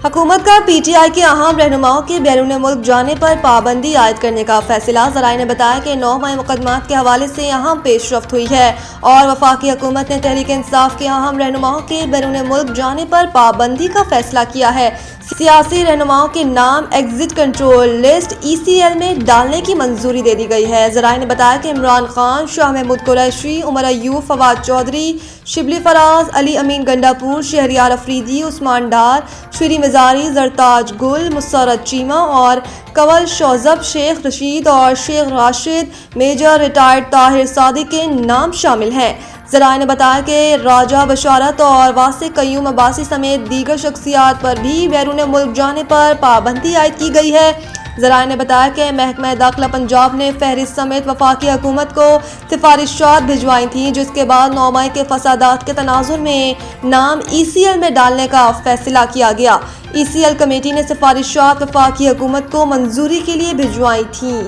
حکومت کا P T I کے اہم رہنماؤں کے بیرون ملک جانے پر پابندی عائد کرنے کا فیصلہ۔ ذرائع نے بتایا کہ 9 مئی مقدمات کے حوالے سے اہم پیش رفت ہوئی ہے اور وفاقی حکومت نے تحریک انصاف کے اہم رہنماؤں کے بیرون ملک جانے پر پابندی کا فیصلہ کیا ہے۔ سیاسی رہنماؤں کے نام ایگزٹ کنٹرول لسٹ ECL میں ڈالنے کی منظوری دے دی گئی ہے۔ ذرائع نے بتایا کہ عمران خان، شاہ محمود قریشی، عمر ایوب، فواد چودھری، شبلی فراز، علی امین گنڈاپور، شہریار افریدی، عثمان ڈار، شیری مزاری، زرتاج گل، مسرت چیمہ اور کنول شوذب، شیخ رشید اور شیخ راشد، میجر ریٹائرڈ طاہر صادق کے نام شامل ہیں۔ ذرائع نے بتایا کہ راجہ بشارت اور واسع قیوم عباسی سمیت دیگر شخصیات پر بھی بیرون ملک جانے پر پابندی عائد کی گئی ہے۔ ذرائع نے بتایا کہ محکمہ داخلہ پنجاب نے فہرست سمیت وفاقی حکومت کو سفارشات بھجوائی تھیں، جس کے بعد 9 مئی کے فسادات کے تناظر میں نام ECL میں ڈالنے کا فیصلہ کیا گیا۔ ECL کمیٹی نے سفارشات وفاقی حکومت کو منظوری کے لیے بھجوائی تھیں۔